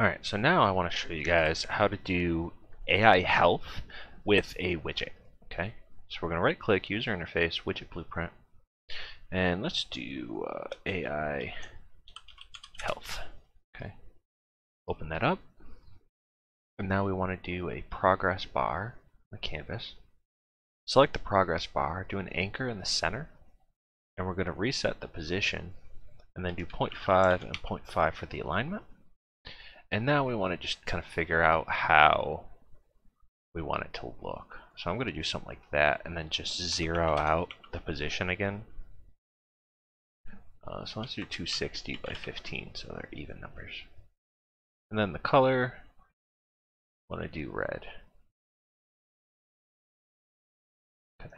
Alright, so now I want to show you guys how to do AI health with a widget. Okay, so we're going to right click, user interface, widget blueprint, and let's do AI health. Okay, open that up, and now we want to do a progress bar on the canvas. Select the progress bar, do an anchor in the center, and we're going to reset the position, and then do 0.5 and 0.5 for the alignment. And now we want to just kind of figure out how we want it to look. So I'm going to do something like that and then just zero out the position again. So let's do 260 by 15 so they're even numbers. And then the color, I want to do red. Okay.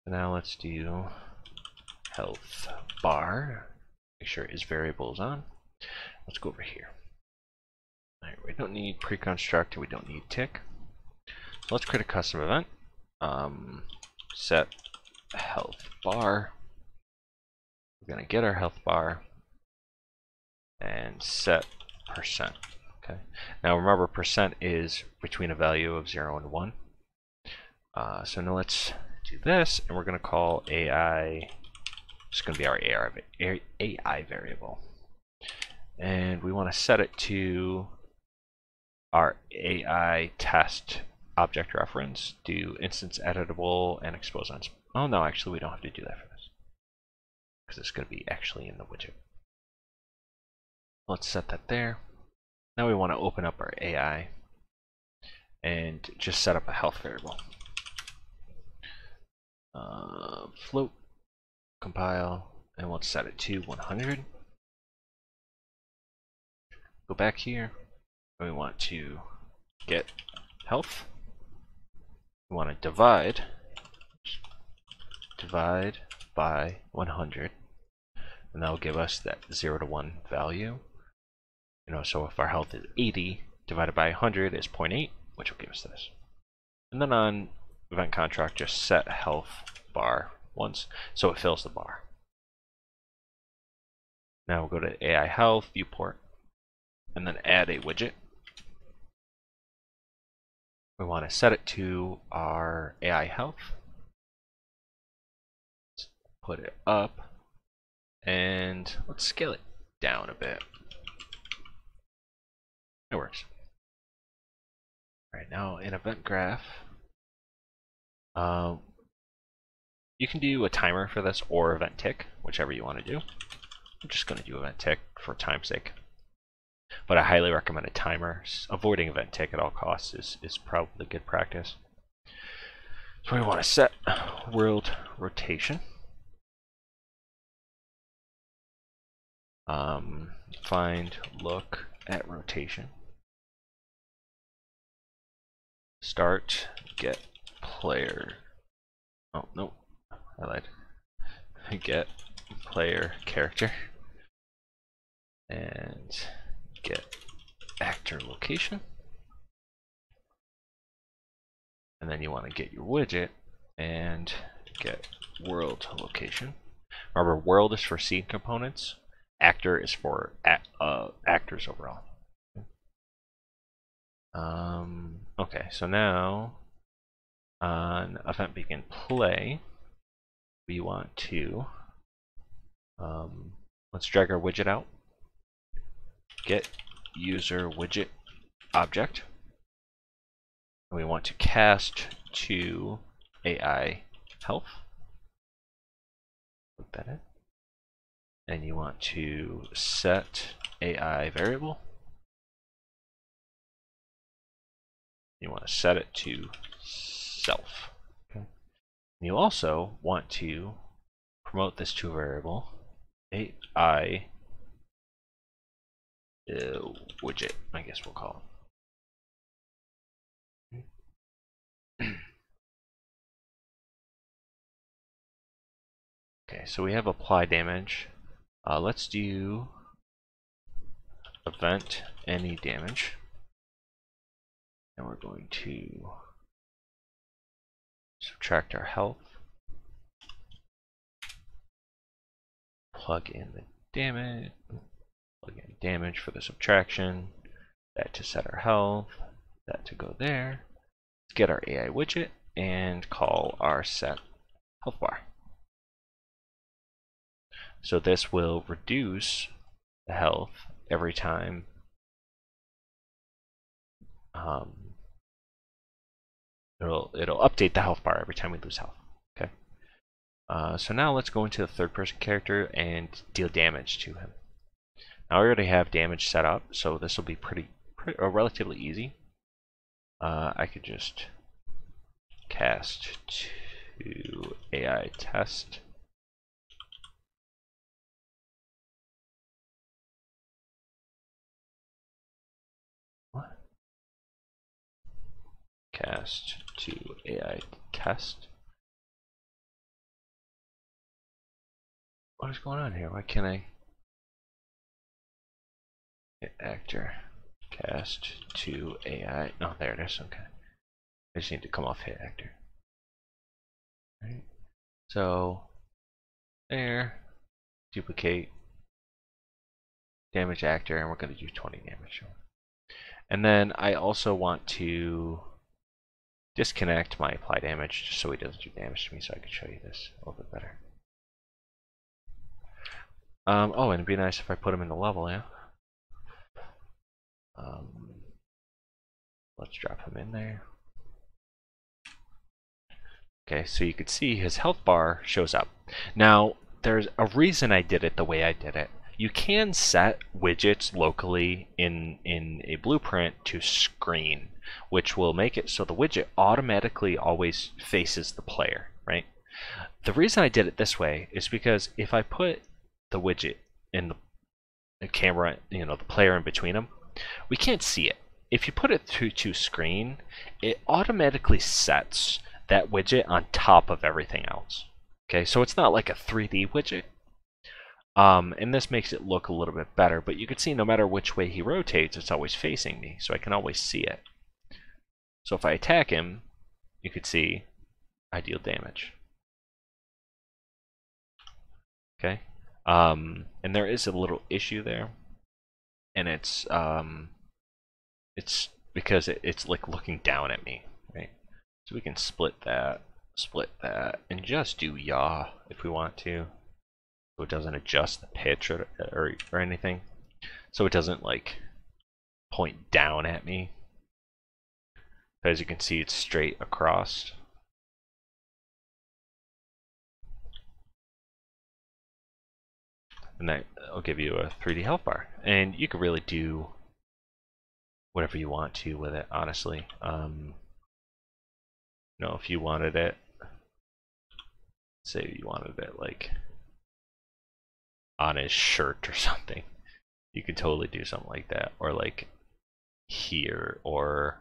So now let's do health bar. Make sure is variables on. Let's go over here. All right, we don't need pre-construct, we don't need tick. So let's create a custom event. Set health bar. We're going to get our health bar and set percent. Okay. Now remember, percent is between a value of 0 and 1. So now let's do this, and we're going to call AI. It's going to be our AI variable. And we want to set it to our AI test object reference, do instance editable and expose on. Oh no, actually we don't have to do that for this because it's going to be actually in the widget. Let's set that there. Now we want to open up our AI and just set up a health variable. Float, compile, and we'll set it to 100. Go back here, and we want to get health. We want to divide by 100, and that will give us that 0 to 1 value. So if our health is 80, divided by 100 is 0.8, which will give us this. And then on event contract, just set health bar once, so it fills the bar. Now we'll go to AI health viewport, and then add a widget. We want to set it to our AI health. Let's put it up, and let's scale it down a bit. It works. All right, now in event graph, you can do a timer for this or event tick, whichever you want to do. I'm just going to do event tick for time's sake. But I highly recommend a timer. Avoiding event tick at all costs is probably good practice. So we want to set world rotation. Find look at rotation. Start get player. Oh no, I lied. Get player character and get actor location, and then you want to get your widget and get world location. Remember, world is for scene components, actor is for actors overall. Okay, so now on event begin play, we want to let's drag our widget out. Get user widget object. And we want to cast to AI health. Put that in. And you want to set AI variable. You want to set it to self. Okay. You also want to promote this to a variable AI widget, I guess we'll call it. Okay, so we have apply damage. Let's do event any damage, and we're going to subtract our health, plug in the damage, Plug in damage for the subtraction, that to set our health, that to go there. Let's get our AI widget and call our set health bar. So this will reduce the health every time it'll update the health bar every time we lose health. Okay. So now let's go into the third person character and deal damage to him. Now I already have damage set up, so this will be relatively easy. I could just cast to AI test. What? Cast to AI test. What is going on here? Why can't I hit actor? Cast to AI. Oh, there it is. Okay. I just need to come off hit actor. Right. So there. Duplicate. Damage actor, and we're going to do 20 damage. And then I also want to disconnect my apply damage just so he doesn't do damage to me, so I can show you this a little bit better. Oh, and it'd be nice if I put him in the level, yeah? Let's drop him in there. Okay, so you can see his health bar shows up. Now, there's a reason I did it the way I did it. You can set widgets locally in a blueprint to screen, which will make it so the widget automatically always faces the player, right? The reason I did it this way is because if I put the widget in the camera, the player in between them, we can't see it. If you put it to screen, it automatically sets that widget on top of everything else. Okay, so it's not like a 3D widget. And this makes it look a little bit better, but you can see no matter which way he rotates, it's always facing me, so I can always see it. So if I attack him, you can see I deal damage. Okay, and there is a little issue there, and it's because it's like looking down at me, right? So we can split that, and just do yaw if we want to. So it doesn't adjust the pitch or anything. So it doesn't like point down at me. As you can see, it's straight across. And that will give you a 3D health bar. And you can really do whatever you want to with it, honestly. If you wanted it, say you wanted it like on his shirt or something, you could totally do something like that, or like here, or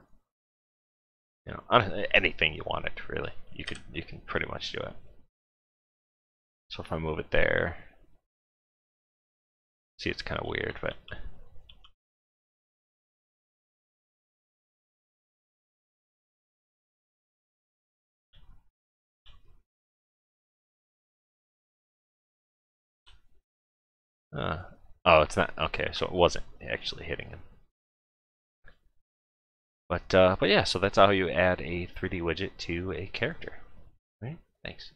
on anything you wanted. Really, you can pretty much do it. So if I move it there, see, it's kind of weird, but oh, it's not okay. So it wasn't actually hitting him. But yeah, so that's how you add a 3D widget to a character. Right? Thanks.